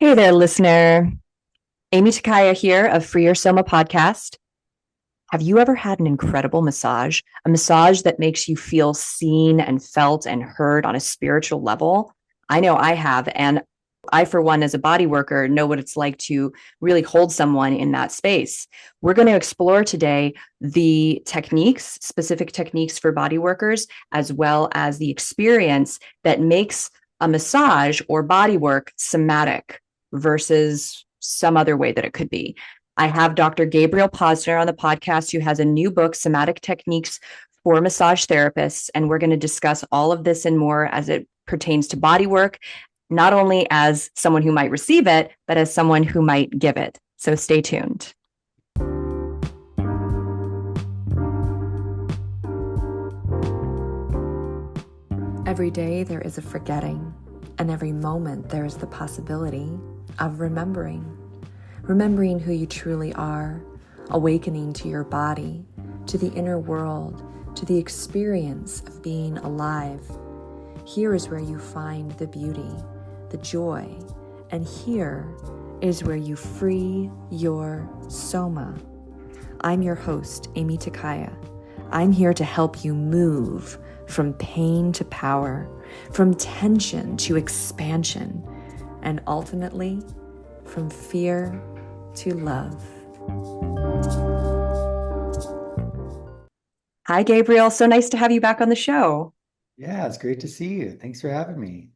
Hey there, listener. Aimee here of Free Your Soma podcast. Have you ever had an incredible massage? A massage that makes you feel seen and felt and heard on a spiritual level? I know I have. And I, for one, as a body worker, know what it's like to really hold someone in that space. We're going to explore today the techniques, specific techniques for body workers, as well as the experience that makes a massage or body work somatic versus some other way that it could be. I have Dr. Gabriel Posner on the podcast, who has a new book, Somatic Techniques for Massage Therapists. And we're going to discuss all of this and more as it pertains to body work, not only as someone who might receive it, but as someone who might give it. So stay tuned. Every day there is a forgetting, and every moment there is the possibility of remembering. Remembering who you truly are, awakening to your body, to the inner world, to the experience of being alive. Here is where you find the beauty, the joy, and here is where you free your soma. I'm your host, Aimee. I'm here to help you move from pain to power, from tension to expansion, and ultimately from fear to love. Hi, Gabriel. So nice to have you back on the show. Yeah, it's great to see you. Thanks for having me.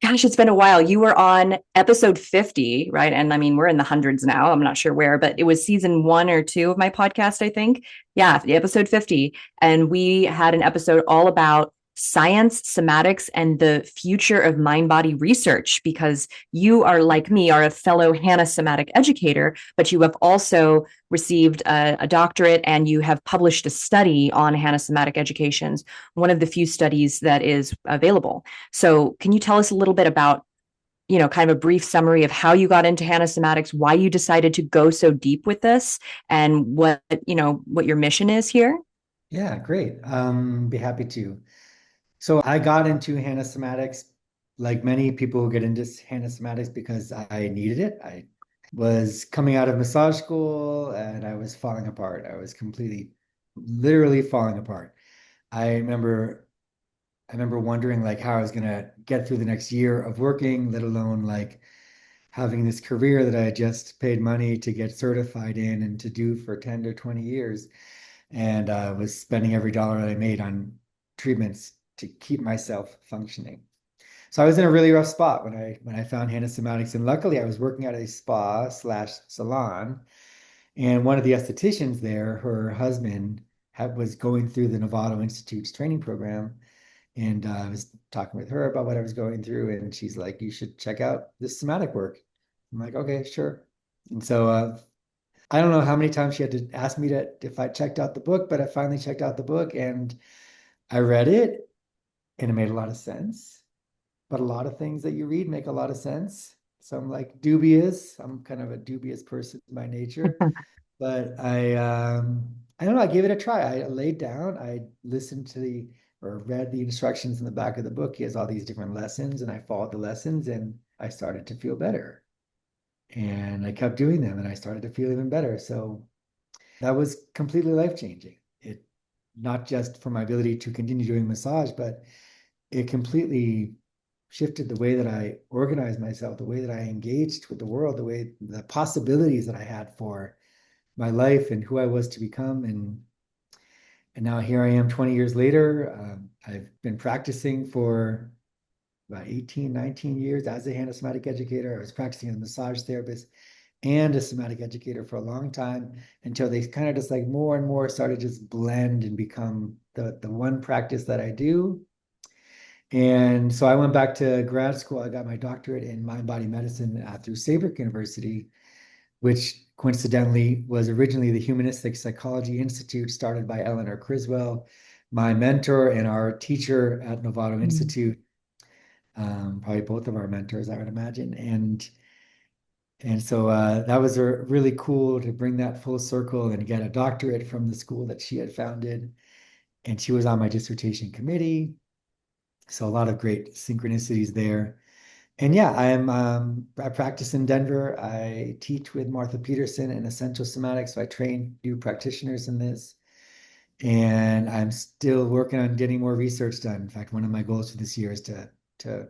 Gosh, it's been a while. You were on episode 50, right? And I mean, we're in the hundreds now. I'm not sure where, but it was season 1 or 2 of my podcast, I think. Yeah, episode 50. And we had an episode all about science, somatics, and the future of mind-body research, because you are, like me, are a fellow Hanna Somatic Educator, but you have also received a doctorate and you have published a study on Hanna Somatic Education's, one of the few studies that is available. So can you tell us a little bit about, kind of a brief summary of how you got into Hanna Somatics, why you decided to go so deep with this, and what your mission is here? Yeah, great. Be happy to. So I got into Hanna Somatics like many people who get into Hanna Somatics because I needed it. I was coming out of massage school and I was falling apart. I was completely, literally falling apart. I remember I remember wondering like how I was gonna get through the next year of working, let alone like having this career that I had just paid money to get certified in and to do for 10 to 20 years. And was spending every dollar that I made on treatments to keep myself functioning. So I was in a really rough spot when I found Hanna Somatics, and luckily I was working at a spa slash salon, and one of the estheticians there, her husband was going through the Novato Institute's training program, and I was talking with her about what I was going through, and she's like, "You should check out this somatic work." I'm like, "Okay, sure." And so I don't know how many times she had to ask me to if I checked out the book, but I finally checked out the book and I read it and it made a lot of sense. But a lot of things that you read make a lot of sense. So I'm like dubious. I'm kind of a dubious person by nature. But I don't know, I gave it a try. I laid down, I listened to the or read the instructions in the back of the book. He has all these different lessons, and I followed the lessons and I started to feel better. And I kept doing them and I started to feel even better. So that was completely life-changing. It not just for my ability to continue doing massage, but it completely shifted the way that I organized myself, the way that I engaged with the world, the possibilities that I had for my life and who I was to become. And now here I am 20 years later. I've been practicing for about 18, 19 years as a Hanna Somatic Educator. I was practicing as a massage therapist and a somatic educator for a long time until they kind of just like more and more started to just blend and become the one practice that I do. And so I went back to grad school. I got my doctorate in mind body medicine through Saybrook University, which coincidentally was originally the Humanistic Psychology Institute started by Eleanor Criswell, my mentor and our teacher at Novato Institute, probably both of our mentors, I would imagine. And so that was really cool to bring that full circle and get a doctorate from the school that she had founded. And she was on my dissertation committee. So a lot of great synchronicities there. And yeah, I practice in Denver. I teach with Martha Peterson in Essential Somatics. So I train new practitioners in this. And I'm still working on getting more research done. In fact, one of my goals for this year is to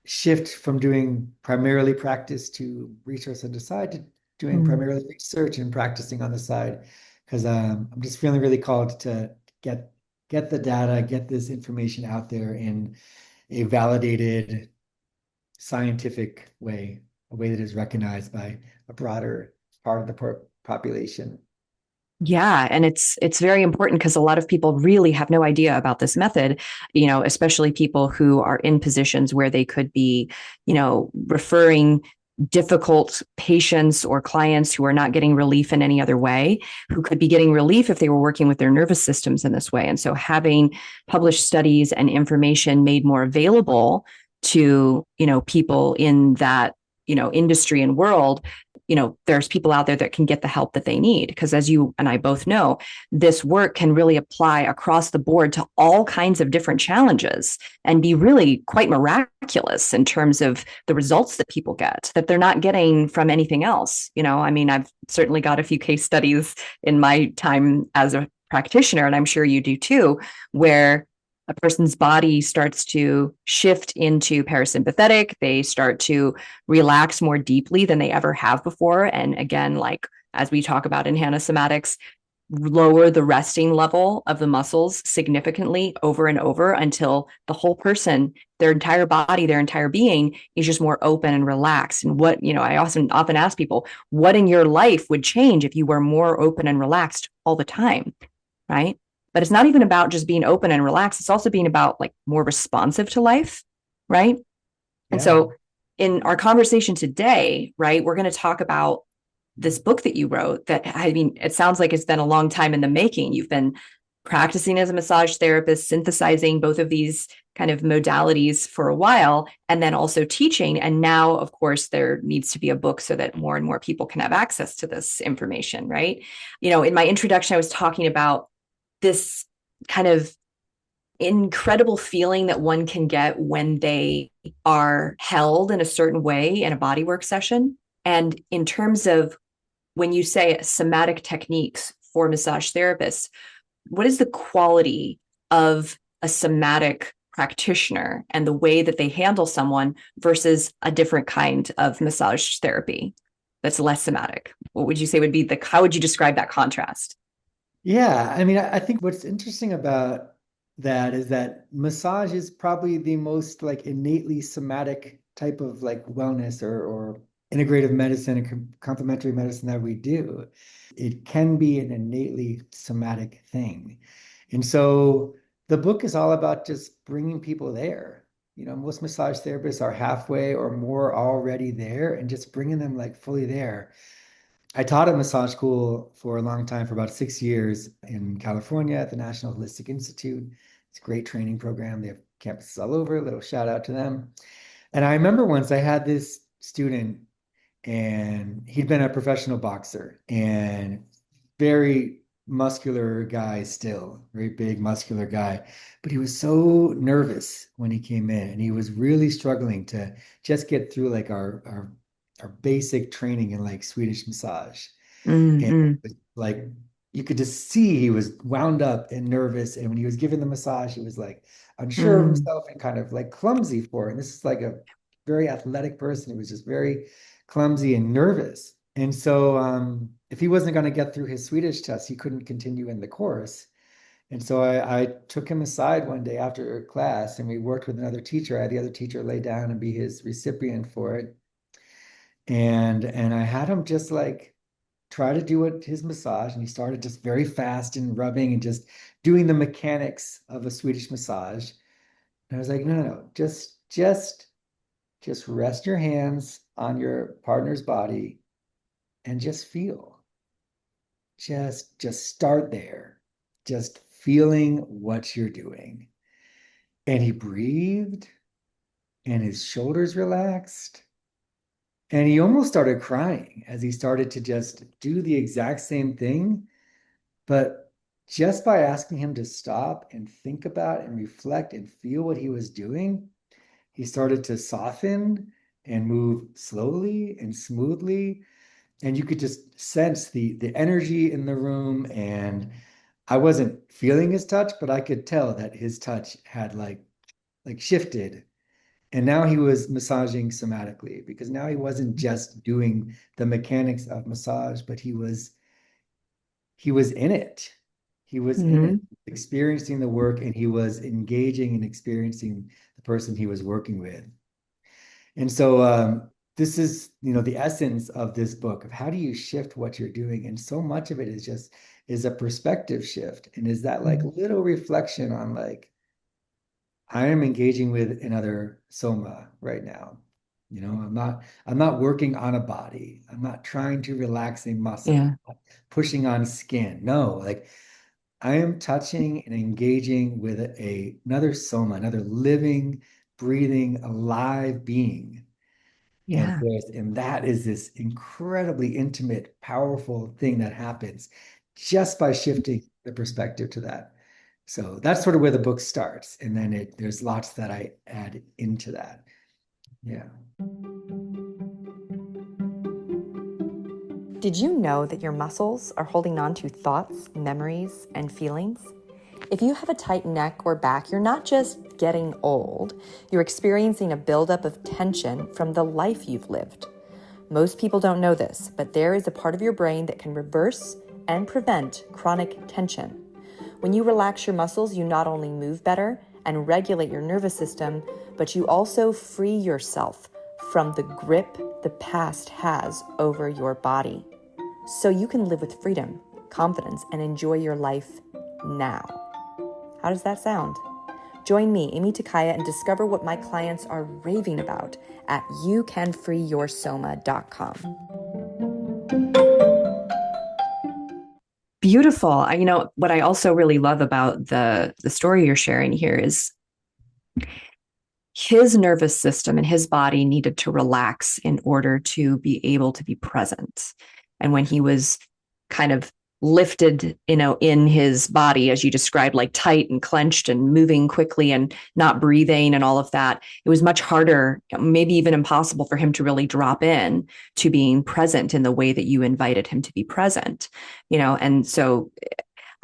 shift from doing primarily practice to research on the side to doing Mm. primarily research and practicing on the side. Because I'm just feeling really called to get get the data, get this information out there in a validated scientific way, a way that is recognized by a broader part of the population. Yeah, and it's very important because a lot of people really have no idea about this method, especially people who are in positions where they could be, referring difficult patients or clients who are not getting relief in any other way, who could be getting relief if they were working with their nervous systems in this way. And so having published studies and information made more available to, people in that, industry and world, there's people out there that can get the help that they need. Because as you and I both know, this work can really apply across the board to all kinds of different challenges and be really quite miraculous in terms of the results that people get that they're not getting from anything else. I mean, I've certainly got a few case studies in my time as a practitioner, and I'm sure you do too, where a person's body starts to shift into parasympathetic. They start to relax more deeply than they ever have before. And again, like as we talk about in Hanna Somatics, lower the resting level of the muscles significantly over and over until the whole person, their entire body, their entire being is just more open and relaxed. And what, I often ask people, what in your life would change if you were more open and relaxed all the time? Right. But it's not even about just being open and relaxed. It's also being about like more responsive to life. Right. And Yeah. so in our conversation today, right, we're going to talk about this book that you wrote that, I mean, it sounds like it's been a long time in the making. You've been practicing as a massage therapist, synthesizing both of these kind of modalities for a while, and then also teaching. And now, of course, there needs to be a book so that more and more people can have access to this information, right? In my introduction, I was talking about this kind of incredible feeling that one can get when they are held in a certain way in a bodywork session. And in terms of when you say somatic techniques for massage therapists, what is the quality of a somatic practitioner and the way that they handle someone versus a different kind of massage therapy that's less somatic? What would you say would be how would you describe that contrast? Yeah, I mean, I think what's interesting about that is that massage is probably the most like innately somatic type of like wellness or integrative medicine and complementary medicine that we do. It can be an innately somatic thing. And so the book is all about just bringing people there. Most massage therapists are halfway or more already there and just bringing them like fully there. I taught at massage school for a long time, for about 6 years in California at the National Holistic Institute. It's a great training program. They have campuses all over. A little shout out to them. And I remember once I had this student, and he'd been a professional boxer and very muscular guy still, very big muscular guy. But he was so nervous when he came in, and he was really struggling to just get through like our basic training in like Swedish massage. And Mm-hmm. like you could just see he was wound up and nervous. And when he was giving the massage, he was like unsure of Mm, himself and kind of like clumsy for it. And this is like a very athletic person. He was just very clumsy and nervous. And so if he wasn't going to get through his Swedish test, he couldn't continue in the course. And so I took him aside one day after class and we worked with another teacher. I had the other teacher lay down and be his recipient for it. And I had him just like try to do his massage, and he started just very fast and rubbing and just doing the mechanics of a Swedish massage. And I was like, no, no, no, just rest your hands on your partner's body and just feel. Just start there. Just feeling what you're doing. And he breathed and his shoulders relaxed. And he almost started crying as he started to just do the exact same thing. But just by asking him to stop and think about and reflect and feel what he was doing, he started to soften and move slowly and smoothly. And you could just sense the energy in the room. And I wasn't feeling his touch, but I could tell that his touch had like shifted. And now he was massaging somatically because now he wasn't just doing the mechanics of massage, but he was in it. He was in it, Mhm. experiencing the work, and he was engaging and experiencing the person he was working with. And so this is, the essence of this book of how do you shift what you're doing? And so much of it is a perspective shift. And is that like little reflection on like, I am engaging with another soma right now. I'm not working on a body. I'm not trying to relax a muscle, Yeah. pushing on skin. No, like I am touching and engaging with another soma, another living, breathing, alive being. And Yeah. that is this incredibly intimate, powerful thing that happens just by shifting the perspective to that. So that's sort of where the book starts. And then there's lots that I add into that. Yeah. Did you know that your muscles are holding on to thoughts, memories, and feelings? If you have a tight neck or back, you're not just getting old, you're experiencing a buildup of tension from the life you've lived. Most people don't know this, but there is a part of your brain that can reverse and prevent chronic tension. When you relax your muscles, you not only move better and regulate your nervous system, but you also free yourself from the grip the past has over your body. So you can live with freedom, confidence, and enjoy your life now. How does that sound? Join me, Aimee Takaya, and discover what my clients are raving about at youcanfreeyoursoma.com. Beautiful. What I also really love about the story you're sharing here is his nervous system and his body needed to relax in order to be able to be present. And when he was kind of lifted, in his body, as you described, like tight and clenched and moving quickly and not breathing and all of that, it was much harder, maybe even impossible for him to really drop in to being present in the way that you invited him to be present, and so,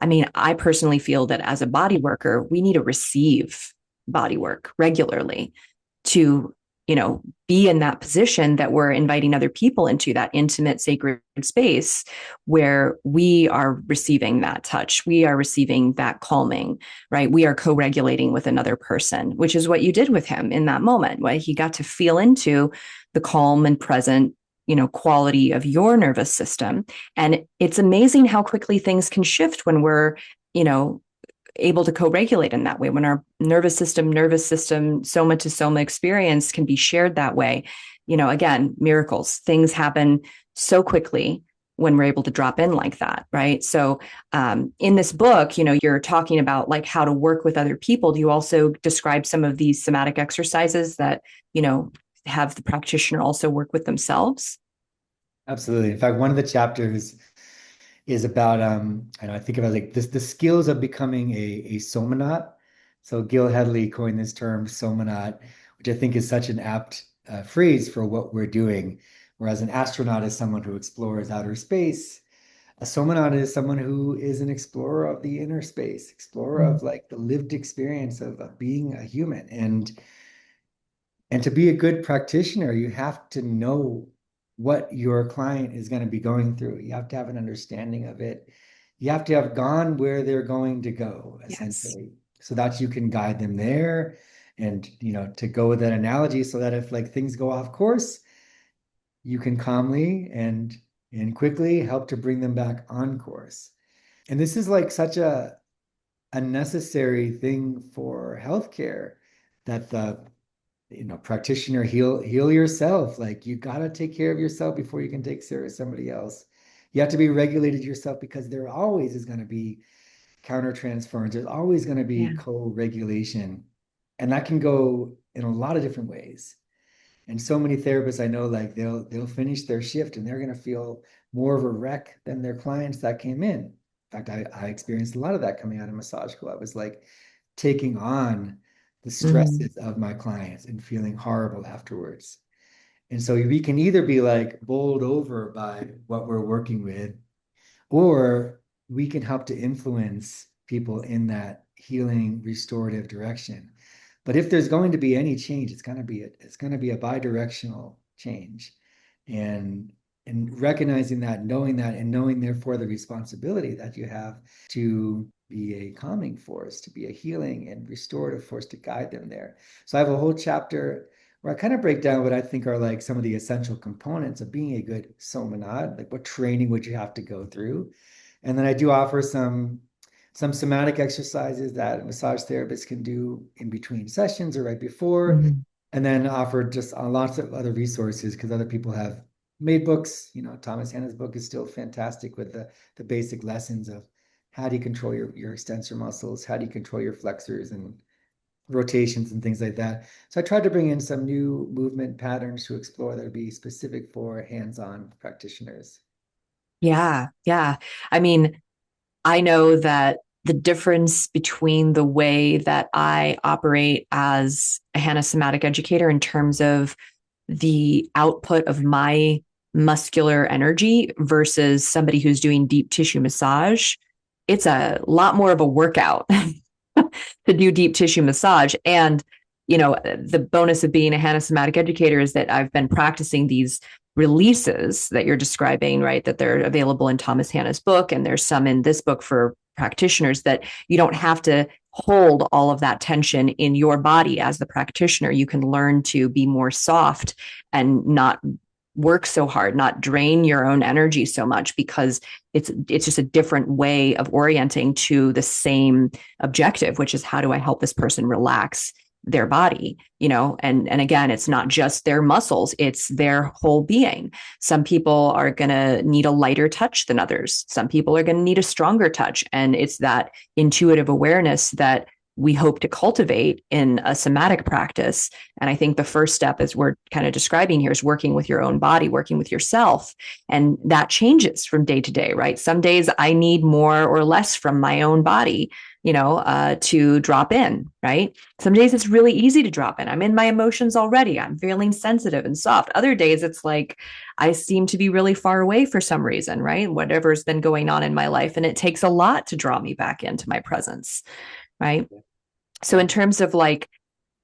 I personally feel that as a body worker, we need to receive body work regularly to, be in that position that we're inviting other people into that intimate, sacred space where we are receiving that touch. We are receiving that calming, right? We are co-regulating with another person, which is what you did with him in that moment, where he got to feel into the calm and present quality of your nervous system. And it's amazing how quickly things can shift when we're, you know, able to co-regulate in that way, when our nervous system, soma to soma experience can be shared that way. Again, miracles, things happen so quickly when we're able to drop in like that, right? So in this book, you're talking about like how to work with other people. Do you also describe some of these somatic exercises that, have the practitioner also work with themselves? Absolutely. In fact, one of the chapters is about I think about like this the skills of becoming a somonaut. So Gil Hadley coined this term somonaut, which I think is such an apt phrase for what we're doing. Whereas an astronaut is someone who explores outer space, a somonaut is someone who is an explorer of the inner space, explorer of like the lived experience of being a human. And to be a good practitioner, you have to know what your client is going to be going through. You have to have an understanding of it. You have to have gone where they're going to go, Yes. essentially, so that you can guide them there. And, to go with that analogy, so that if like things go off course, you can calmly and quickly help to bring them back on course. And this is like such a necessary thing for healthcare, that the practitioner, heal yourself. Like you got to take care of yourself before you can take care of somebody else. You have to be regulated yourself, because there always is going to be countertransference. There's always going to be Yeah. co-regulation, and that can go in a lot of different ways. And so many therapists I know, like they'll finish their shift and they're going to feel more of a wreck than their clients that came in. In fact, I experienced a lot of that coming out of massage school. I was like taking on the Mhm. stresses of my clients and feeling horrible afterwards. And so we can either be like bowled over by what we're working with, or we can help to influence people in that healing, restorative direction. But if there's going to be any change, it's going to be a bidirectional change. And and recognizing that, knowing that, and knowing therefore the responsibility that you have to be a calming force, to be a healing and restorative force to guide them there. So I have a whole chapter where I kind of break down what I think are like some of the essential components of being a good somanad, like what training would you have to go through. And then I do offer some somatic exercises that massage therapists can do in between sessions or right before, Mhm. and then offer just lots of other resources because other people have made books. Thomas Hanna's book is still fantastic with the basic lessons of how do you control your extensor muscles, how do you control your flexors and rotations and things like that. So I tried to bring in some new movement patterns to explore that would be specific for hands-on practitioners. Yeah. Yeah. I mean, I know that the difference between the way that I operate as a Hanna Somatic educator in terms of the output of my muscular energy versus somebody who's doing deep tissue massage, it's a lot more of a workout to do deep tissue massage. And, the bonus of being a Hanna Somatic educator is that I've been practicing these releases that you're describing, right? That they're available in Thomas Hanna's book, and there's some in this book for practitioners that you don't have to hold all of that tension in your body as the practitioner. You can learn to be more soft and not work so hard, not drain your own energy so much, because it's just a different way of orienting to the same objective, which is how do I help this person relax their body, and again, it's not just their muscles, it's their whole being. Some people are going to need a lighter touch than others. Some people are going to need a stronger touch. And it's that intuitive awareness that we hope to cultivate in a somatic practice. And I think the first step, as we're kind of describing here, is working with your own body, working with yourself. And that changes from day to day, right? Some days I need more or less from my own body, to drop in, right? Some days it's really easy to drop in. I'm in my emotions already. I'm feeling sensitive and soft. Other days it's like I seem to be really far away for some reason, right? Whatever's been going on in my life. And it takes a lot to draw me back into my presence, right? So, Yeah. in terms of like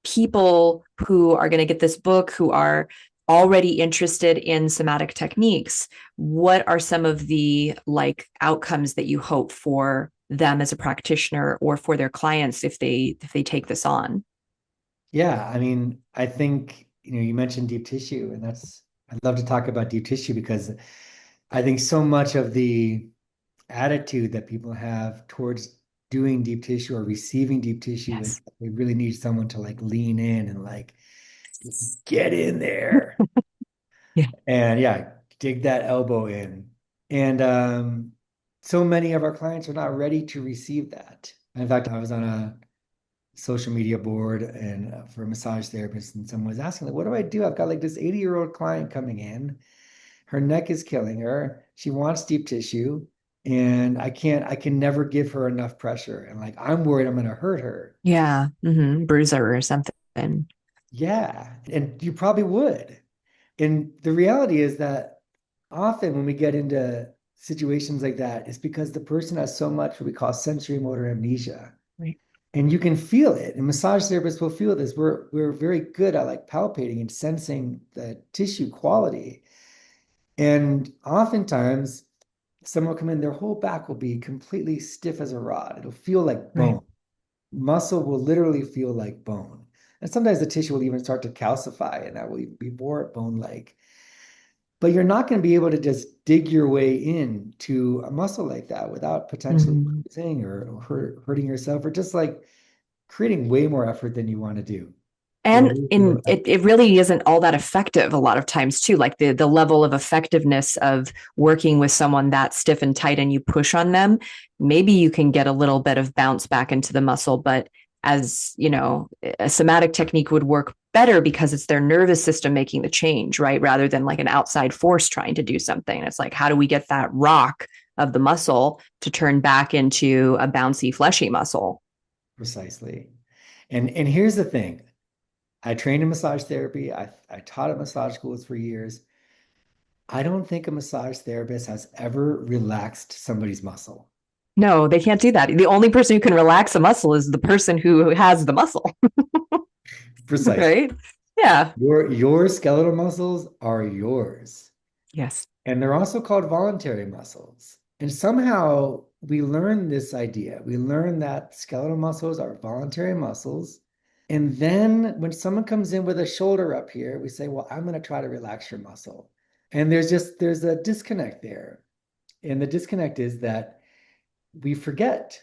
people who are going to get this book, who are already interested in somatic techniques, what are some of the like outcomes that you hope for them as a practitioner or for their clients if they take this on? Yeah, I mean, I think, you mentioned deep tissue, and I'd love to talk about deep tissue because I think so much of the attitude that people have towards doing deep tissue or receiving deep tissue is Yes. that they really need someone to like lean in and like just get in there Yeah. and yeah, dig that elbow in. And so many of our clients are not ready to receive that. In fact, I was on a social media board and for a massage therapist, and someone was asking, like, what do I do? I've got like this 80-year-old client coming in. Her neck is killing her. She wants deep tissue, and I can never give her enough pressure. And like, I'm worried I'm going to hurt her. Yeah. Bruiser or something. Yeah. And you probably would. And the reality is that often when we get into situations like that, it's because the person has so much what we call sensory motor amnesia. Right. And you can feel it. And massage therapists will feel this. We're very good at like palpating and sensing the tissue quality. And oftentimes someone will come in, their whole back will be completely stiff as a rod. It'll feel like Right. bone. Muscle will literally feel like bone. And sometimes the tissue will even start to calcify, and that will even be more bone-like. But you're not going to be able to just dig your way in to a muscle like that without potentially Mhm. bruising or hurting yourself or just like creating way more effort than you want to do. It'll And really feel in like, it really isn't all that effective a lot of times too. Like the level of effectiveness of working with someone that stiff and tight and you push on them, maybe you can get a little bit of bounce back into the muscle, but as you know, a somatic technique would work better because it's their nervous system making the change, right? Rather than like an outside force trying to do something. It's like, how do we get that rock of the muscle to turn back into a bouncy, fleshy muscle? precisely. And here's the thing. I trained in massage therapy. I taught at massage schools for years. I don't think a massage therapist has ever relaxed somebody's muscle. No, they can't do that. The only person who can relax a muscle is the person who has the muscle, Precisely. right? Yeah. Your skeletal muscles are yours. Yes. And they're also called voluntary muscles. And somehow we learn this idea. We learn that skeletal muscles are voluntary muscles. And then when someone comes in with a shoulder up here, we say, well, I'm going to try to relax your muscle. And there's a disconnect there. And the disconnect is that we forget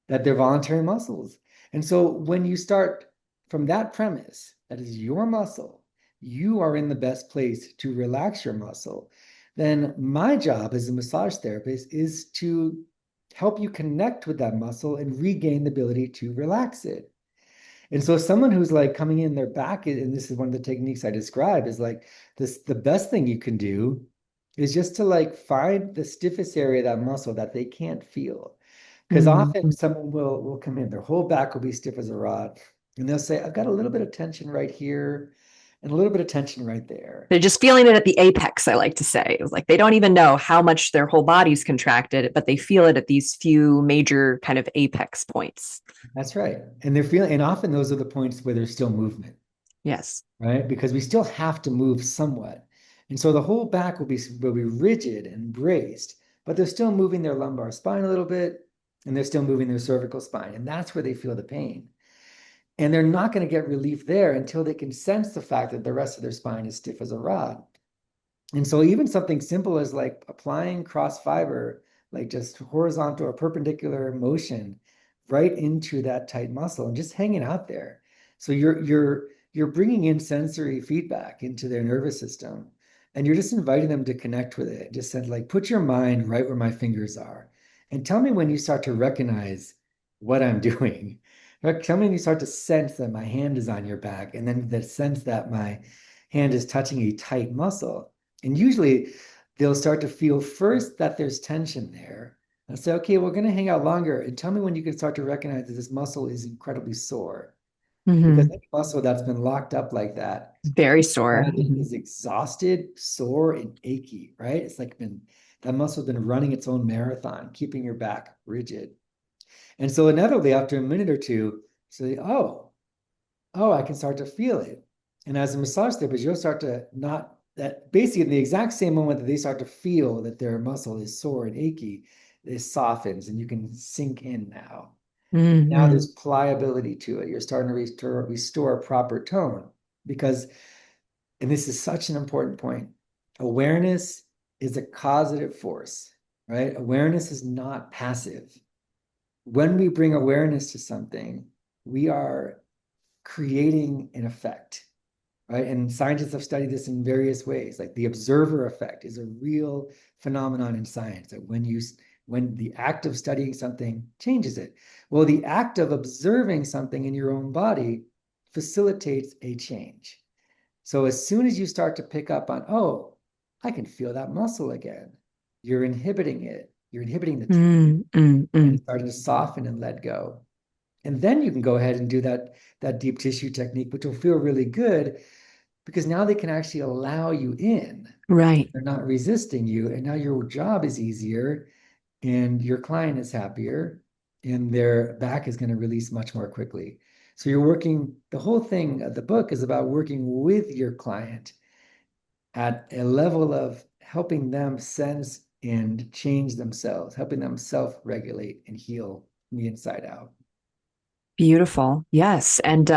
that they're voluntary muscles. And so when you start from that premise, that is your muscle, you are in the best place to relax your muscle, then my job as a massage therapist is to help you connect with that muscle and regain the ability to relax it. And so someone who's like coming in their back, and this is one of the techniques I describe, is like this, the best thing you can do is just to like find the stiffest area of that muscle that they can't feel. Because often Mm-hmm. someone will come in, their whole back will be stiff as a rod, and they'll say, I've got a little bit of tension right here and a little bit of tension right there. They're just feeling it at the apex, I like to say. It's like they don't even know how much their whole body's contracted, but they feel it at these few major kind of apex points. That's right. And they're feeling, and often those are the points where there's still movement, Yes. right? Because we still have to move somewhat. And so the whole back will be rigid and braced, but they're still moving their lumbar spine a little bit, and they're still moving their cervical spine. And that's where they feel the pain. And they're not going to get relief there until they can sense the fact that the rest of their spine is stiff as a rod. And so even something simple as like applying cross fiber, like just horizontal or perpendicular motion right into that tight muscle and just hanging out there. So you're bringing in sensory feedback into their nervous system, and you're just inviting them to connect with it. Just said like, put your mind right where my fingers are, and tell me when you start to recognize what I'm doing. Tell me when you start to sense that my hand is on your back, and then the sense that my hand is touching a tight muscle. And usually they'll start to feel first that there's tension there. And say, okay, we're going to hang out longer. And tell me when you can start to recognize that this muscle is incredibly sore. Because Mm-hmm. any muscle that's been locked up like that, Very sore. Mm-hmm. is exhausted, sore, and achy, right? It's like that muscle's been running its own marathon, keeping your back rigid. And so inevitably, after a minute or two, say, oh, I can start to feel it. And as a massage therapist, you'll start to not that basically in the exact same moment that they start to feel that their muscle is sore and achy, it softens and you can sink in now. Now Mm-hmm. there's pliability to it. You're starting to restore a proper tone because, and this is such an important point, awareness is a causative force, right? Awareness is not passive. When we bring awareness to something, we are creating an effect, right? And scientists have studied this in various ways. Like the observer effect is a real phenomenon in science that when the act of studying something changes it. Well, the act of observing something in your own body facilitates a change. So as soon as you start to pick up on, oh, I can feel that muscle again, you're inhibiting it. You're inhibiting the tension, and Mm-hmm. it's starting to soften and let go. And then you can go ahead and do that deep tissue technique, which will feel really good because now they can actually allow you in. Right. They're not resisting you. And now your job is easier and your client is happier and their back is going to release much more quickly. So you're working, the whole thing, the book is about working with your client at a level of helping them sense and change themselves, helping them self-regulate and heal from the inside out. Beautiful. Yes. And,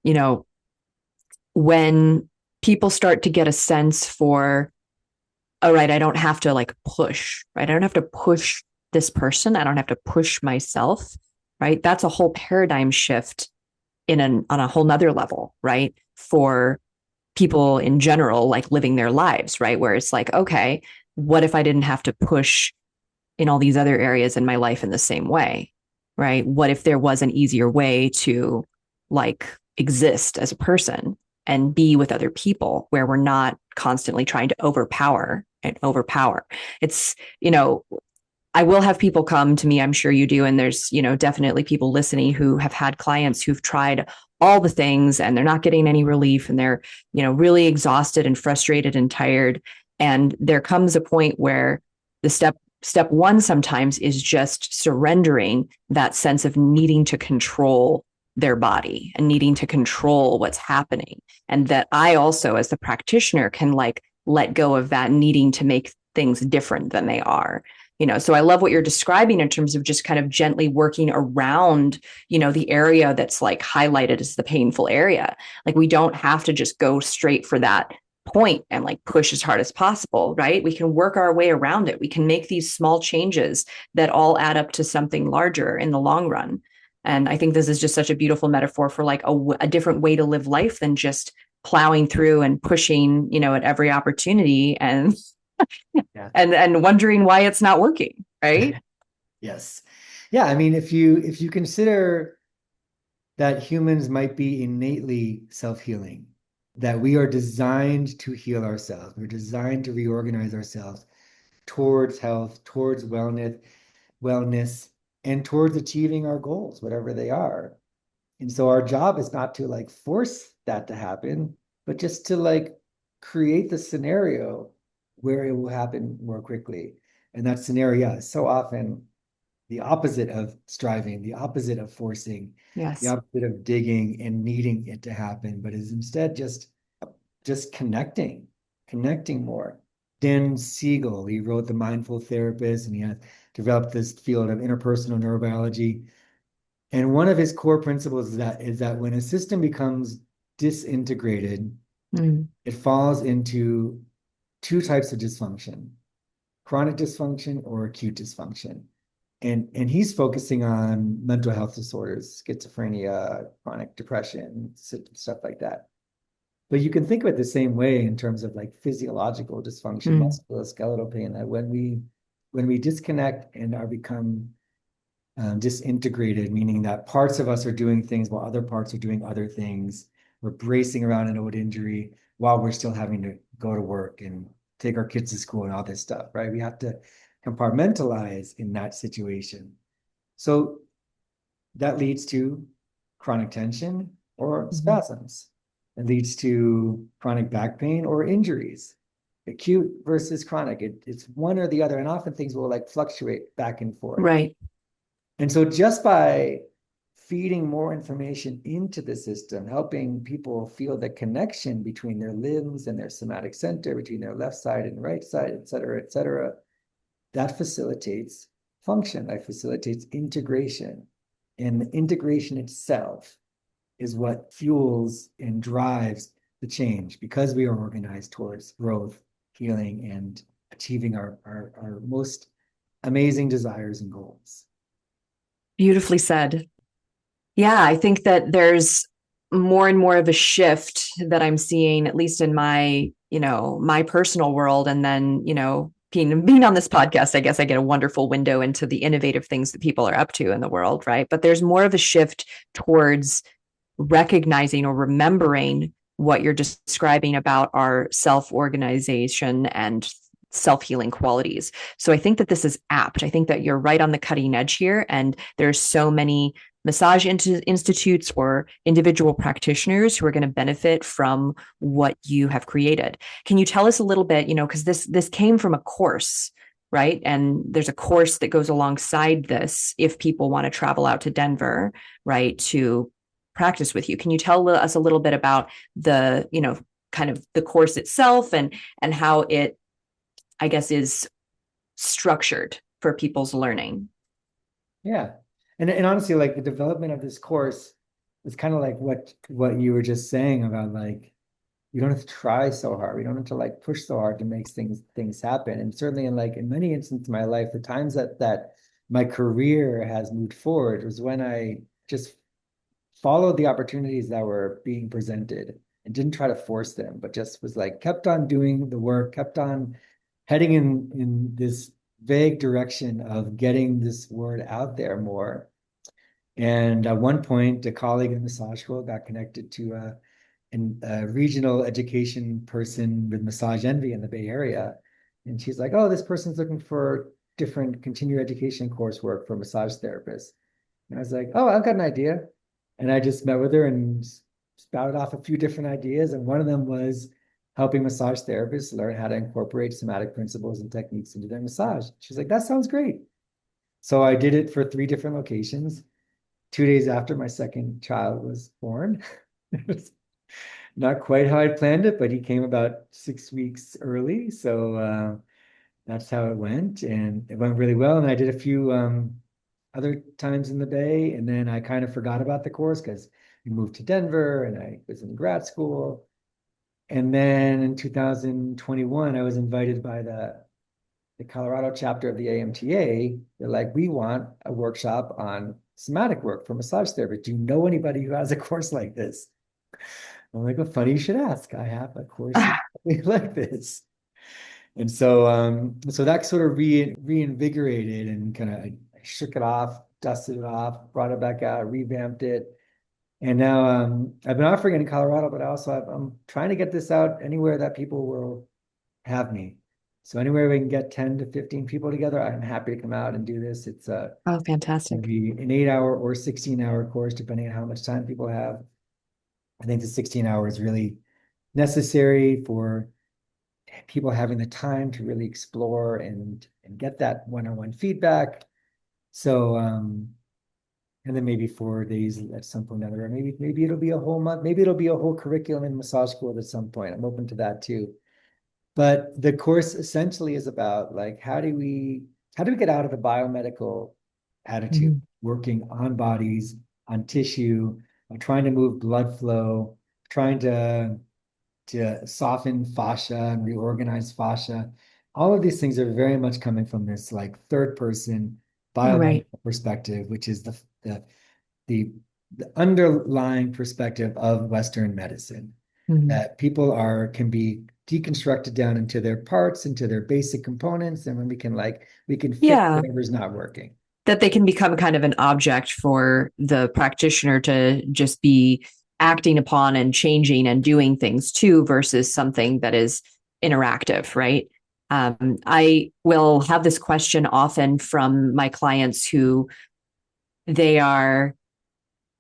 you know, when people start to get a sense for, all right, I don't have to like push, right? I don't have to push this person. I don't have to push myself, right? That's a whole paradigm shift on a whole nother level, right? For people in general, like living their lives, right? Where it's like, okay, what if I didn't have to push in all these other areas in my life in the same way, right? What if there was an easier way to like exist as a person and be with other people where we're not constantly trying to overpower and overpower? It's, you know, I will have people come to me. I'm sure you do. And there's, definitely people listening who have had clients who've tried all the things and they're not getting any relief and they're, really exhausted and frustrated and tired. And there comes a point where the step one sometimes is just surrendering that sense of needing to control their body and needing to control what's happening. And that I also, as the practitioner, can like let go of that needing to make things different than they are. So I love what you're describing in terms of just kind of gently working around, the area that's like highlighted as the painful area. Like we don't have to just go straight for that point and like push as hard as possible, right? We can work our way around it. We can make these small changes that all add up to something larger in the long run. And I think this is just such a beautiful metaphor for like a different way to live life than just plowing through and pushing, at every opportunity and Yeah. and wondering why it's not working, right? Yes. Yeah, I mean, if you consider that humans might be innately self-healing, that we are designed to heal ourselves, we're designed to reorganize ourselves towards health, towards wellness, and towards achieving our goals, whatever they are. And so our job is not to like force that to happen, but just to like create the scenario where it will happen more quickly. And that scenario, yeah, is so often the opposite of striving, the opposite of forcing, the Yes. opposite of digging and needing it to happen, but is instead just connecting more. Dan Siegel, he wrote The Mindful Therapist, and he has developed this field of interpersonal neurobiology. And one of his core principles is that when a system becomes disintegrated, Mm. it falls into two types of dysfunction: chronic dysfunction or acute dysfunction. And he's focusing on mental health disorders, schizophrenia, chronic depression, stuff like that. But you can think of it the same way in terms of like physiological dysfunction, Mm. musculoskeletal pain, that when we disconnect and are become disintegrated, meaning that parts of us are doing things while other parts are doing other things. We're bracing around an old injury while we're still having to go to work and take our kids to school and all this stuff, right? We have to compartmentalize in that situation. So that leads to chronic tension or Mhm. spasms. It leads to chronic back pain or injuries. Acute versus chronic. It's one or the other. And often things will like fluctuate back and forth. Right. And so just by feeding more information into the system, helping people feel the connection between their limbs and their somatic center, between their left side and right side, et cetera, that facilitates function, that facilitates integration. And the integration itself is what fuels and drives the change because we are organized towards growth, healing, and achieving our most amazing desires and goals. Beautifully said. Yeah, I think that there's more and more of a shift that I'm seeing, at least in my, my personal world. And then, being on this podcast, I guess I get a wonderful window into the innovative things that people are up to in the world, right? But there's more of a shift towards recognizing or remembering what you're describing about our self-organization and self-healing qualities. So I think that this is apt. I think that you're right on the cutting edge here. And there's so many massage institutes or individual practitioners who are going to benefit from what you have created. Can you tell us a little bit, because this came from a course, right? And there's a course that goes alongside this if people want to travel out to Denver, right, to practice with you. Can you tell us a little bit about the, kind of the course itself and how it, I guess, is structured for people's learning? Yeah. And honestly, like the development of this course is kind of like what you were just saying about like you don't have to try so hard. We don't have to like push so hard to make things happen. And certainly in many instances in my life, the times that my career has moved forward was when I just followed the opportunities that were being presented and didn't try to force them, but just was like kept on doing the work, kept on heading in this vague direction of getting this word out there more. And at one point, a colleague in the massage school got connected to a regional education person with Massage Envy in the Bay Area. And she's like, oh, this person's looking for different continuing education coursework for massage therapists. And I was like, oh, I've got an idea. And I just met with her and spouted off a few different ideas. And one of them was helping massage therapists learn how to incorporate somatic principles and techniques into their massage. She's like, that sounds great. So I did it for 3 different locations. 2 days after my second child was born. It was not quite how I planned it, but he came about 6 weeks early. So that's how it went. And it went really well. And I did a few other times in the Bay. And then I kind of forgot about the course because we moved to Denver and I was in grad school. And then in 2021, I was invited by the Colorado chapter of the AMTA. They're like, we want a workshop on somatic work for massage therapy. Do you know anybody who has a course like this? I'm like, well, funny you should ask. I have a course like this. And so that sort of reinvigorated and kind of I shook it off, dusted it off, brought it back out, revamped it. And now I've been offering it in Colorado, but I'm trying to get this out anywhere that people will have me. So anywhere we can get 10 to 15 people together, I'm happy to come out and do this. It's Oh, fantastic. be an 8-hour or 16-hour course, depending on how much time people have. I think the 16-hour is really necessary for people having the time to really explore and get that one-on-one feedback. So and then maybe 4 days at some point or another, or maybe it'll be a whole month, maybe it'll be a whole curriculum in massage school at some point. I'm open to that too. But the course essentially is about like how do we get out of the biomedical attitude, working on bodies, on tissue, trying to move blood flow, trying to soften fascia and reorganize fascia. All of these things are very much coming from this like third person Right. biomedical perspective, which is the underlying perspective of Western medicine. That people can be deconstructed down into their parts, into their basic components, and when we can fix Yeah. whatever's not working. That they can become kind of an object for the practitioner to just be acting upon and changing and doing things to versus something that is interactive, right? I will have this question often from my clients who they are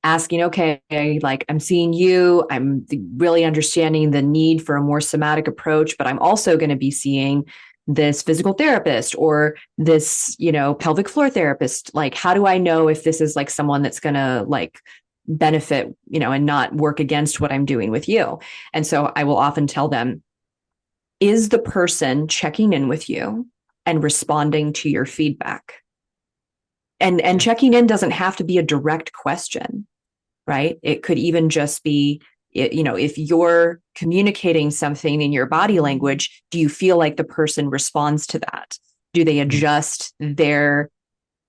asking, okay, like I'm seeing you, I'm really understanding the need for a more somatic approach, but I'm also going to be seeing this physical therapist or this, pelvic floor therapist. Like, how do I know if this is like someone that's going to like benefit, and not work against what I'm doing with you? And so I will often tell them, is the person checking in with you and responding to your feedback? And checking in doesn't have to be a direct question, right? It could even just be, if you're communicating something in your body language, do you feel like the person responds to that? Do they adjust their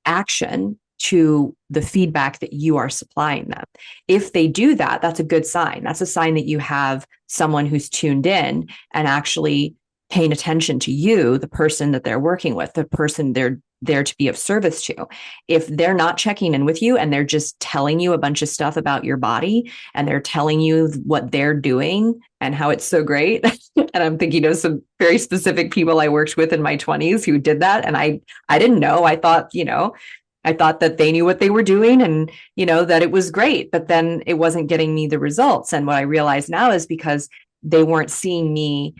action to the feedback that you are supplying them? If they do that, that's a good sign. That's a sign that you have someone who's tuned in and actually paying attention to you, the person that they're working with, the person they're there to be of service to. If they're not checking in with you and they're just telling you a bunch of stuff about your body and they're telling you what they're doing and how it's so great. And I'm thinking of some very specific people I worked with in my 20s who did that. And I didn't know. I thought that they knew what they were doing and, that it was great, but then it wasn't getting me the results. And what I realize now is because they weren't seeing me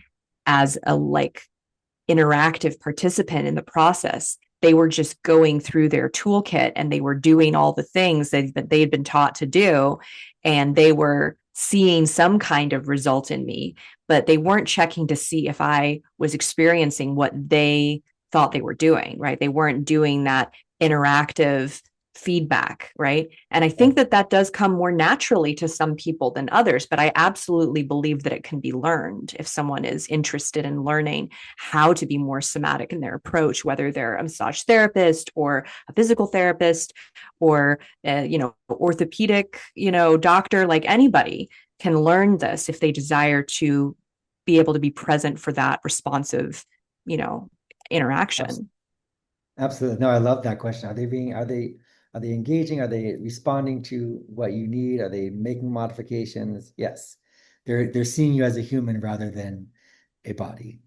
as a like interactive participant in the process. They were just going through their toolkit and they were doing all the things that they had been taught to do. And they were seeing some kind of result in me, but they weren't checking to see if I was experiencing what they thought they were doing, right? They weren't doing that interactive feedback, right? And I think that does come more naturally to some people than others, but I absolutely believe that it can be learned if someone is interested in learning how to be more somatic in their approach, whether they're a massage therapist or a physical therapist or orthopedic, doctor. Like anybody can learn this if they desire to be able to be present for that responsive, interaction. Absolutely. No, I love that question. Are they engaging? Are they responding to what you need? Are they making modifications? Yes. They're seeing you as a human rather than a body.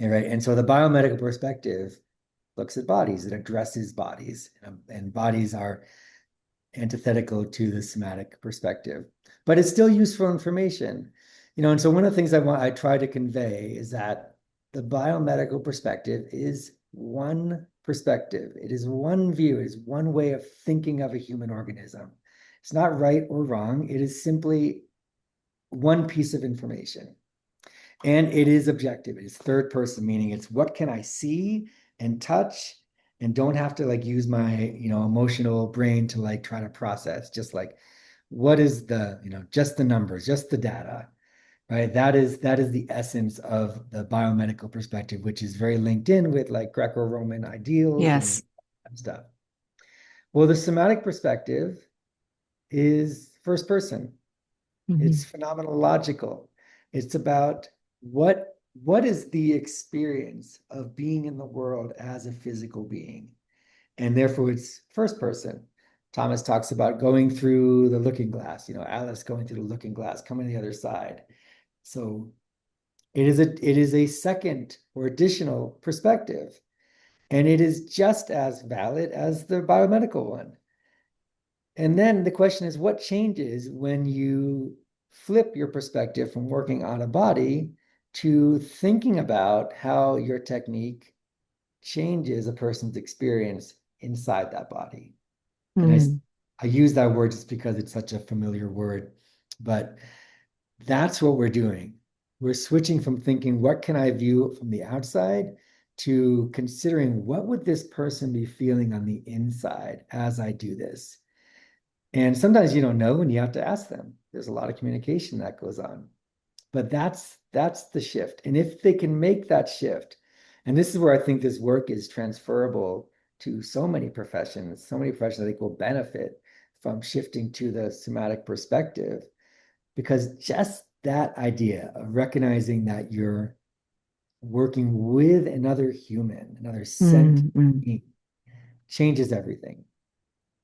Right. And so the biomedical perspective looks at bodies, it addresses bodies, and bodies are antithetical to the somatic perspective, but it's still useful information. And so one of the things I try to convey is that the biomedical perspective is one perspective. It is one view. It is one way of thinking of a human organism. It's not right or wrong. It is simply one piece of information. And it is objective. It is third person, meaning it's what can I see and touch and don't have to like use my, emotional brain to like try to process, just like what is the, just the numbers, just the data, right? That is the essence of the biomedical perspective, which is very linked in with like Greco-Roman ideals Yes. and stuff. Well, the somatic perspective is first person. It's phenomenological. It's about what is the experience of being in the world as a physical being. And therefore it's first person. Thomas talks about going through the looking glass, Alice going through the looking glass, coming to the other side. So it is a second or additional perspective. And it is just as valid as the biomedical one. And then the question is, what changes when you flip your perspective from working on a body to thinking about how your technique changes a person's experience inside that body? And I use that word just because it's such a familiar word, but that's what we're doing. We're switching from thinking, what can I view from the outside, to considering what would this person be feeling on the inside as I do this? And sometimes you don't know and you have to ask them. There's a lot of communication that goes on. But that's the shift. And if they can make that shift, and this is where I think this work is transferable to so many professions I think will benefit from shifting to the somatic perspective, because just that idea of recognizing that you're working with another human, another sentient being, changes everything.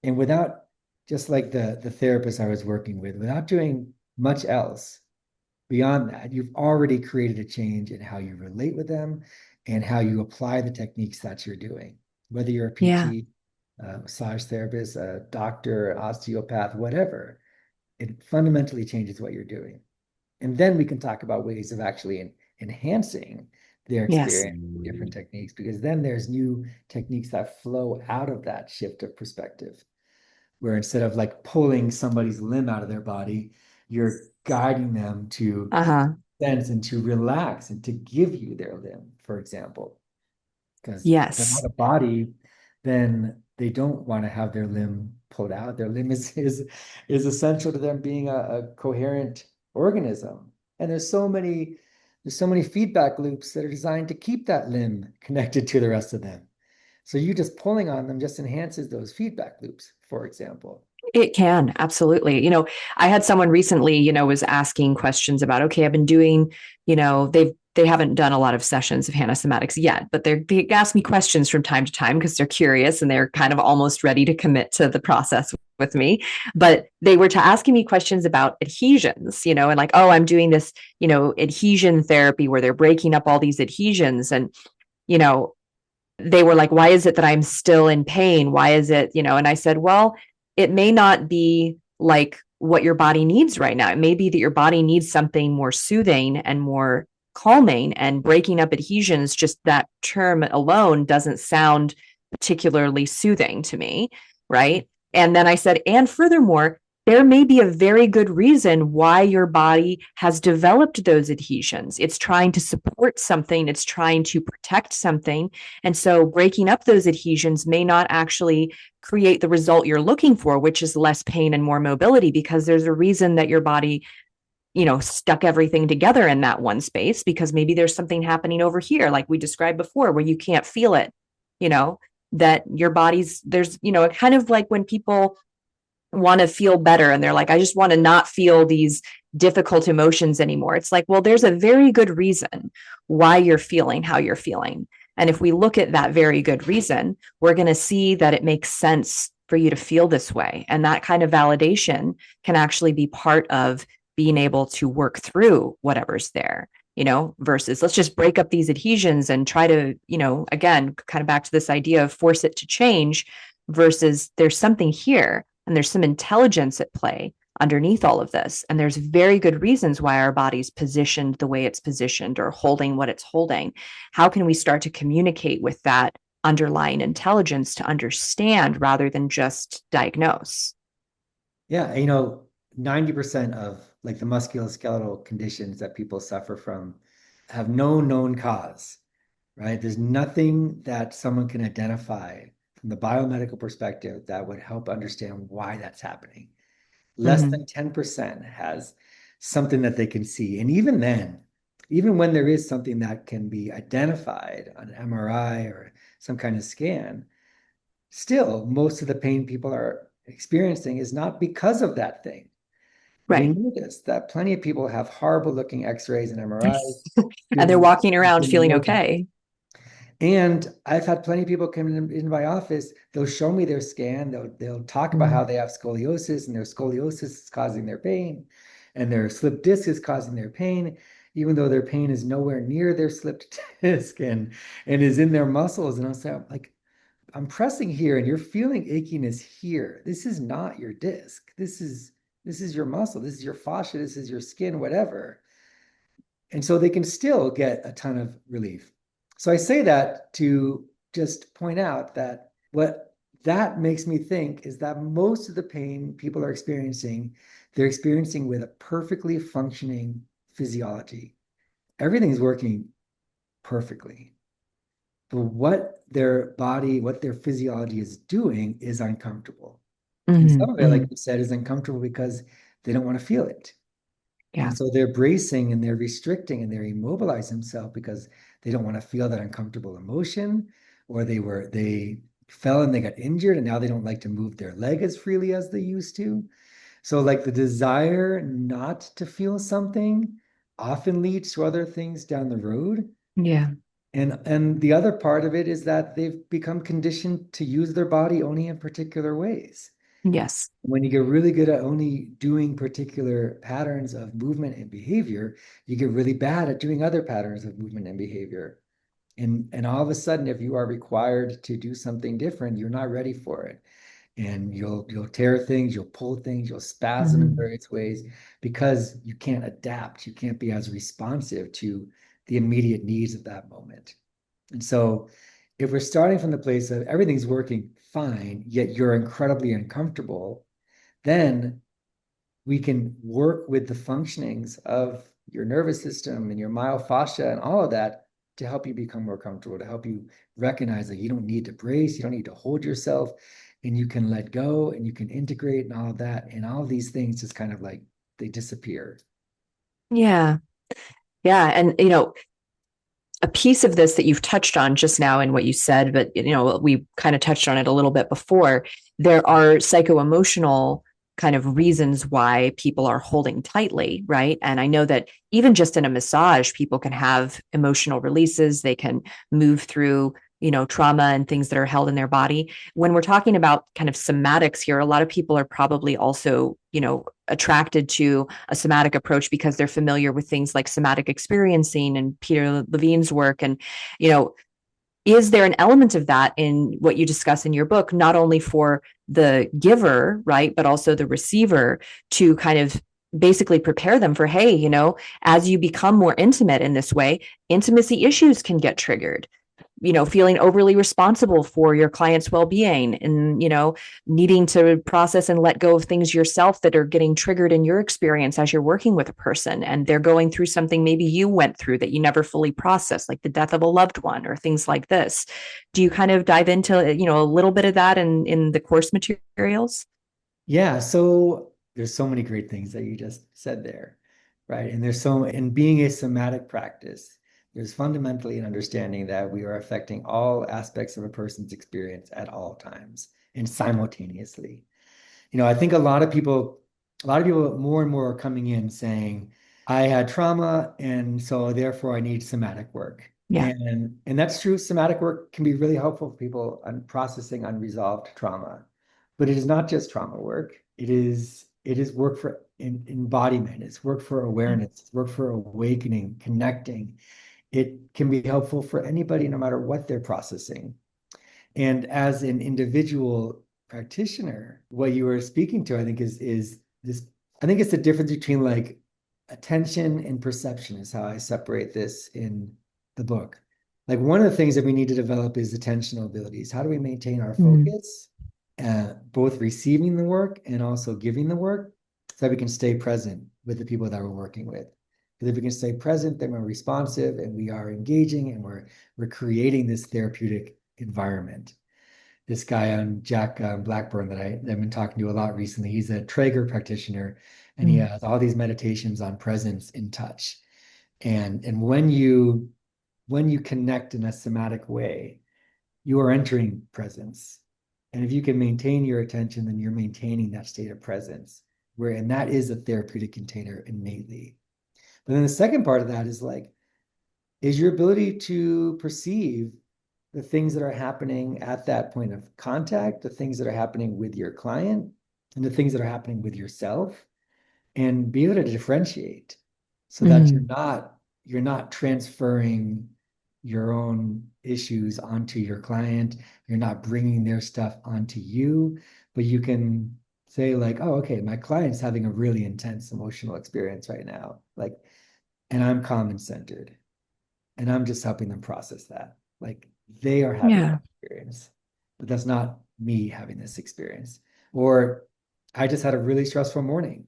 And without, just like the therapist I was working with, without doing much else beyond that, you've already created a change in how you relate with them and how you apply the techniques that you're doing. Whether you're a PT, massage therapist, a doctor, an osteopath, whatever, it fundamentally changes what you're doing. And then we can talk about ways of actually enhancing their experience with different techniques, because then there's new techniques that flow out of that shift of perspective, where instead of like pulling somebody's limb out of their body, you're guiding them to sense and to relax and to give you their limb, for example. Because if they're not a body, then they don't want to have their limb pulled out. Their limb is essential to them being a coherent organism. And there's so many feedback loops that are designed to keep that limb connected to the rest of them. So you just pulling on them just enhances those feedback loops, for example. It can, absolutely. I had someone recently, was asking questions about, okay, I've been doing, they haven't done a lot of sessions of Hanna Somatics yet, but they ask me questions from time to time because they're curious and they're kind of almost ready to commit to the process with me. But they were asking me questions about adhesions, and like, oh, I'm doing this, adhesion therapy where they're breaking up all these adhesions. And, they were like, why is it that I'm still in pain? Why is it, and I said, well, it may not be like what your body needs right now. It may be that your body needs something more soothing and more calming, and breaking up adhesions, just that term alone doesn't sound particularly soothing to me, right? And then I said, and furthermore, there may be a very good reason why your body has developed those adhesions. It's trying to support something, it's trying to protect something. And so breaking up those adhesions may not actually create the result you're looking for, which is less pain and more mobility, because there's a reason that your body, stuck everything together in that one space, because maybe there's something happening over here, like we described before, where you can't feel it, that your body's, there's, kind of like when people want to feel better and they're like, I just want to not feel these difficult emotions anymore. It's like, well, there's a very good reason why you're feeling how you're feeling. And if we look at that very good reason, we're going to see that it makes sense for you to feel this way. And that kind of validation can actually be part of being able to work through whatever's there. versus let's just break up these adhesions and try to, again, kind of back to this idea of force it to change versus there's something here and there's some intelligence at play underneath all of this. And there's very good reasons why our body's positioned the way it's positioned or holding what it's holding. How can we start to communicate with that underlying intelligence to understand rather than just diagnose? Yeah, 90% of like the musculoskeletal conditions that people suffer from have no known cause, right? There's nothing that someone can identify from the biomedical perspective that would help understand why that's happening. Less Mm-hmm. than 10% has something that they can see. And even then, even when there is something that can be identified on an MRI or some kind of scan, still most of the pain people are experiencing is not because of that thing. We Right. know this, that plenty of people have horrible looking x-rays and MRIs, And they're feeling walking around feeling okay. and I've had plenty of people come in my office. They'll show me their scan. They'll talk about how Mm. they have scoliosis and their scoliosis is causing their pain, and their slipped disc is causing their pain, even though their pain is nowhere near their slipped disc and is in their muscles. And I'll say, like, I'm pressing here, and you're feeling achiness here. This is not your disc. This is your muscle. This is your fascia. This is your skin. Whatever. And so they can still get a ton of relief. So I say that to just point out that what that makes me think is that most of the pain people are experiencing, they're experiencing with a perfectly functioning physiology. Everything's working perfectly. But what their body, what their physiology is doing is uncomfortable. And Mm-hmm. some of it, like Mm-hmm. you said, is uncomfortable because they don't want to feel it. Yeah. And so they're bracing and they're restricting and they're immobilizing themselves because they don't want to feel that uncomfortable emotion, or they fell and they got injured and now they don't like to move their leg as freely as they used to. So like the desire not to feel something often leads to other things down the road. Yeah. And the other part of it is that they've become conditioned to use their body only in particular ways. Yes. When you get really good at only doing particular patterns of movement and behavior, you get really bad at doing other patterns of movement and behavior. And all of a sudden, if you are required to do something different, you're not ready for it. And you'll tear things, you'll pull things, you'll spasm in Mm-hmm. various ways because you can't adapt. You can't be as responsive to the immediate needs of that moment. And so if we're starting from the place of everything's working fine, yet you're incredibly uncomfortable, then we can work with the functionings of your nervous system and your myofascia and all of that to help you become more comfortable, to help you recognize that you don't need to brace, you don't need to hold yourself, and you can let go and you can integrate and all of that. And all of these things just kind of like they disappear. Yeah. Yeah. And, a piece of this that you've touched on just now in what you said, but we kind of touched on it a little bit before. There are psycho-emotional kind of reasons why people are holding tightly, right? And I know that even just in a massage, people can have emotional releases. They can move through, trauma and things that are held in their body. When we're talking about kind of somatics here, a lot of people are probably also, attracted to a somatic approach because they're familiar with things like somatic experiencing and Peter Levine's work. And, is there an element of that in what you discuss in your book, not only for the giver, right, but also the receiver to kind of basically prepare them for, hey, as you become more intimate in this way, intimacy issues can get triggered, feeling overly responsible for your client's well-being and, needing to process and let go of things yourself that are getting triggered in your experience as you're working with a person. And they're going through something maybe you went through that you never fully processed, like the death of a loved one or things like this. Do you kind of dive into, a little bit of that in the course materials? Yeah, so there's so many great things that you just said there, right? And in being a somatic practice, there's fundamentally an understanding that we are affecting all aspects of a person's experience at all times and simultaneously. I think a lot of people more and more are coming in saying, I had trauma, and so therefore I need somatic work. Yeah. And that's true. Somatic work can be really helpful for people on processing unresolved trauma. But it is not just trauma work. It is it is work for embodiment. It's work for awareness. It's work for awakening, connecting. It can be helpful for anybody, no matter what they're processing. And as an individual practitioner, what you were speaking to, I think, is this. I think it's the difference between like attention and perception is how I separate this in the book. Like one of the things that we need to develop is attentional abilities. How do we maintain our Mm. focus, both receiving the work and also giving the work, so that we can stay present with the people that we're working with. Because if we can stay present, then we're responsive and we are engaging and we're creating this therapeutic environment. This guy on Jack Blackburn that I've been talking to a lot recently, he's a Traeger practitioner, and he Mm. has all these meditations on presence in touch. And when you connect in a somatic way, you are entering presence. And if you can maintain your attention, then you're maintaining that state of presence. And that is a therapeutic container innately. But then the second part of that is like, is your ability to perceive the things that are happening at that point of contact, the things that are happening with your client, and the things that are happening with yourself, and be able to differentiate so that you're Mm. not you're not transferring your own issues onto your client. You're not bringing their stuff onto you, but you can say like, oh, okay, my client's having a really intense emotional experience right now, like, and I'm calm and centered, and I'm just helping them process that. Like they are having Yeah. that experience, but that's not me having this experience. Or I just had a really stressful morning.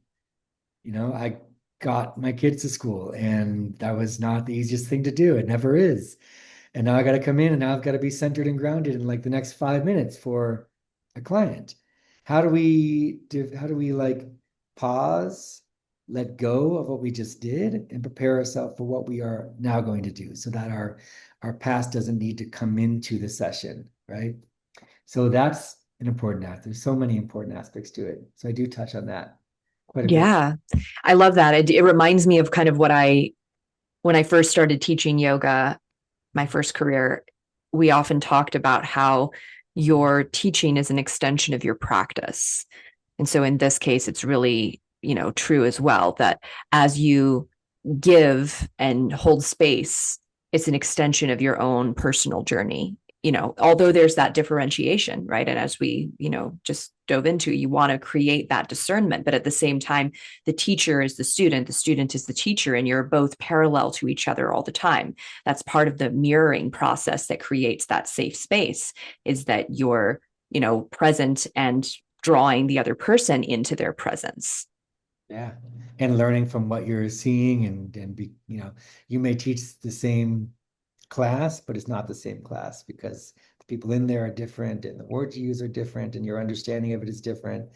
I got my kids to school and that was not the easiest thing to do. It never is. And now I got to come in and now I've got to be centered and grounded in like the next 5 minutes for a client. How do we like pause, let go of what we just did and prepare ourselves for what we are now going to do so that our past doesn't need to come into the session, right? So that's an important aspect. There's so many important aspects to it. So I do touch on that quite a bit. Yeah. I love that. It reminds me of kind of when I first started teaching yoga, my first career, we often talked about how your teaching is an extension of your practice. And so in this case, it's really, true as well that as you give and hold space, it's an extension of your own personal journey. Although there's that differentiation, right? And as we, just dove into, you want to create that discernment, but at the same time, the teacher is the student is the teacher, and you're both parallel to each other all the time. That's part of the mirroring process that creates that safe space, is that you're, present and drawing the other person into their presence. Yeah. And learning from what you're seeing and you may teach the same class, but it's not the same class because the people in there are different and the words you use are different and your understanding of it is different.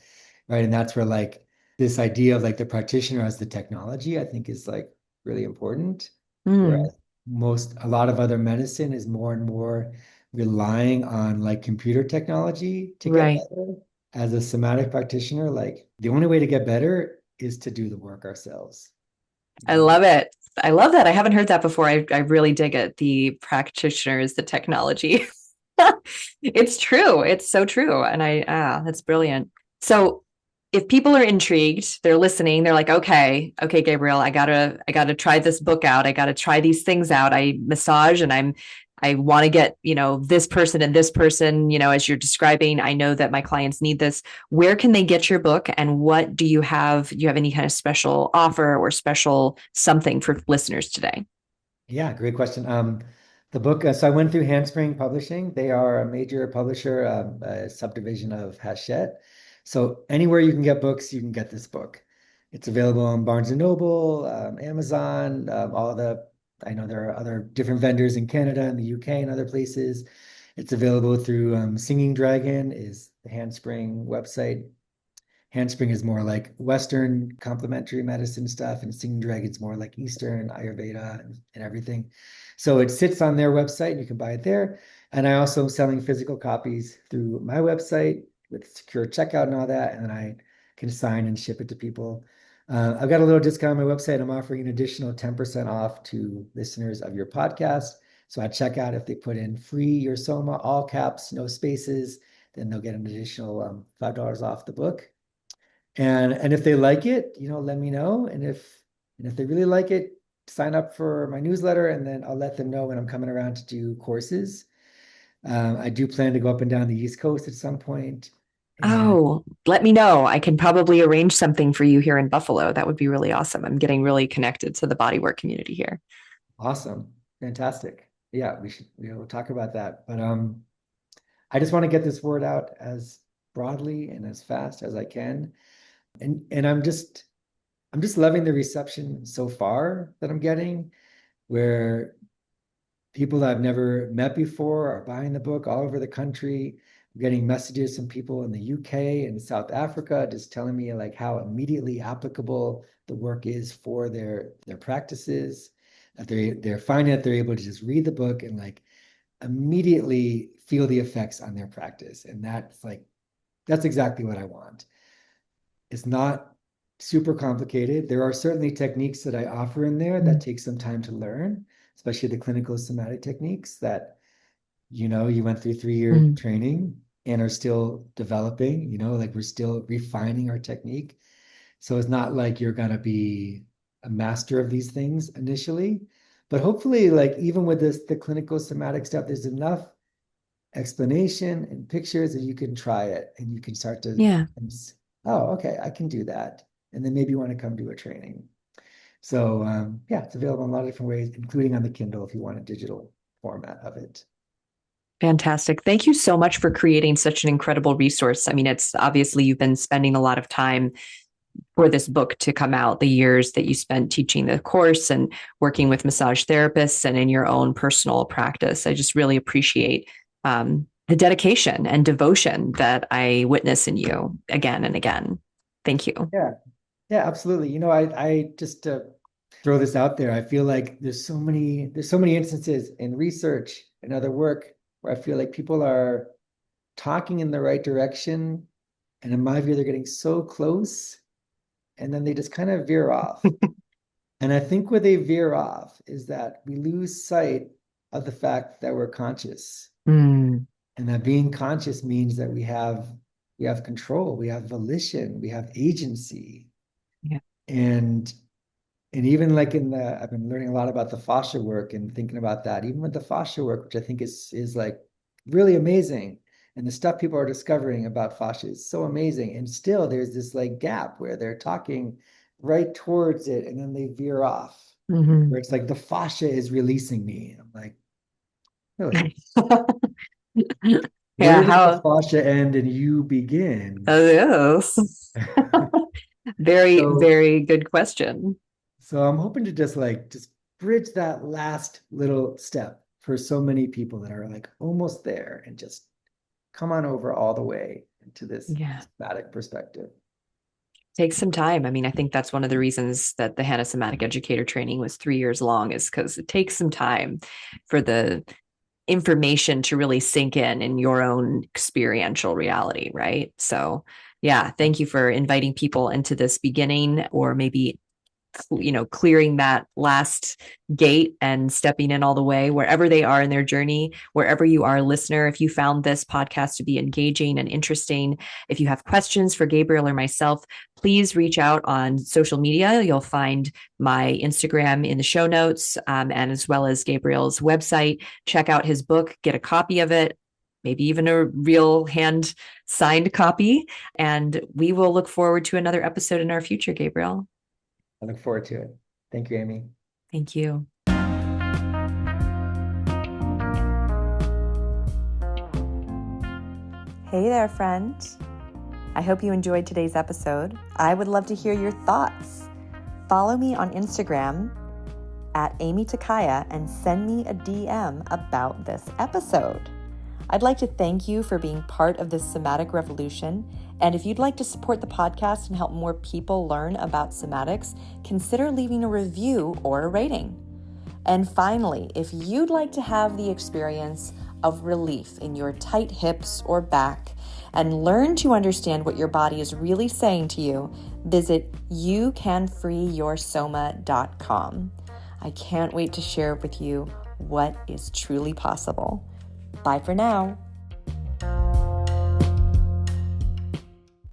Right. And that's where like this idea of like the practitioner as the technology, I think is like really important. Mm, Whereas a lot of other medicine is more and more relying on like computer technology to get right. better. As a somatic practitioner, like the only way to get better is to do the work ourselves. I You know? love it. I love that. I haven't heard that before. I really dig it. The practitioners, the technology. It's true. It's so true. And that's brilliant. So if people are intrigued, they're listening, they're like, okay, Gabriel, I gotta try this book out. I gotta try these things out. I massage and I want to get, this person, as you're describing. I know that my clients need this. Where can they get your book, and what do you have? Do you have any kind of special offer or special something for listeners today? Yeah, great question. The book, so I went through Handspring Publishing. They are a major publisher, a subdivision of Hachette. So anywhere you can get books, you can get this book. It's available on Barnes and Noble, Amazon, I know there are other different vendors in Canada and the UK and other places. It's available through Singing Dragon is the Handspring website. Handspring is more like Western complementary medicine stuff, and Singing Dragon's more like Eastern Ayurveda and everything. So it sits on their website, and you can buy it there. And I also am selling physical copies through my website with secure checkout and all that, and then I can sign and ship it to people. I've got a little discount on my website. I'm offering an additional 10% off to listeners of your podcast. So at checkout, if they put in free your Soma, all caps, no spaces, then they'll get an additional $5 off the book. And if they like it, let me know. And if they really like it, sign up for my newsletter, and then I'll let them know when I'm coming around to do courses. I do plan to go up and down the East Coast at some point. And Oh, let me know. I can probably arrange something for you here in Buffalo. That would be really awesome. I'm getting really connected to the bodywork community here. awesome, fantastic. Yeah, we'll talk about that. But I just want to get this word out as broadly and as fast as I can. And I'm just loving the reception so far that I'm getting, where people that I've never met before are buying the book all over the country. I'm getting messages from people in the UK and South Africa just telling me like how immediately applicable the work is for their practices. That they're finding that they're able to just read the book and like immediately feel the effects on their practice. And that's exactly what I want. It's not super complicated. There are certainly techniques that I offer in there that take some time to learn, especially the clinical somatic techniques that, you went through 3-year training and are still developing, like we're still refining our technique. So it's not like you're going to be a master of these things initially, but hopefully like even with the clinical somatic stuff, there's enough explanation and pictures that you can try it and you can start to, Yeah. oh, okay, I can do that. And then maybe you want to come do a training. So yeah, it's available in a lot of different ways, including on the Kindle if you want a digital format of it. Fantastic. Thank you so much for creating such an incredible resource. I mean, it's obviously you've been spending a lot of time for this book to come out, the years that you spent teaching the course and working with massage therapists and in your own personal practice. I just really appreciate the dedication and devotion that I witness in you again and again. Thank you. Yeah, yeah, absolutely. I just throw this out there. I feel like there's so many instances in research and other work where I feel like people are talking in the right direction, and in my view, they're getting so close, and then they just kind of veer off. And I think where they veer off is that we lose sight of the fact that we're conscious, Mm, and that being conscious means that we have control, we have volition, we have agency. yeah. And even like I've been learning a lot about the fascia work and thinking about that, even with the fascia work, which I think is like really amazing. And the stuff people are discovering about fascia is so amazing. And still there's this like gap where they're talking right towards it and then they veer off, Mm-hmm. where it's like the fascia is releasing me. I'm like, really? Yeah. Where does the How? fascia end and you begin? Yes. Very, So very good question. So I'm hoping to just bridge that last little step for so many people that are like almost there and just come on over all the way into this Yeah. somatic perspective. Take some time. I mean, I think that's one of the reasons that the Hanna Somatic Educator training was 3 years long, is because it takes some time for the information to really sink in your own experiential reality, right? So, yeah, thank you for inviting people into this beginning, or maybe clearing that last gate and stepping in all the way wherever they are in their journey. Wherever you are, listener, if you found this podcast to be engaging and interesting, if you have questions for Gabriel or myself, please reach out on social media. You'll find my Instagram in the show notes, and as well as Gabriel's website. Check out his book, get a copy of it, maybe even a real hand signed copy. And we will look forward to another episode in our future, Gabriel. I look forward to it. Thank you, Aimee. Thank you. Hey there, friend. I hope you enjoyed today's episode. I would love to hear your thoughts. Follow me on Instagram at Aimee Takaya and send me a DM about this episode. I'd like to thank you for being part of this somatic revolution. And if you'd like to support the podcast and help more people learn about somatics, consider leaving a review or a rating. And finally, if you'd like to have the experience of relief in your tight hips or back and learn to understand what your body is really saying to you, visit youcanfreeyoursoma.com. I can't wait to share with you what is truly possible. Bye for now.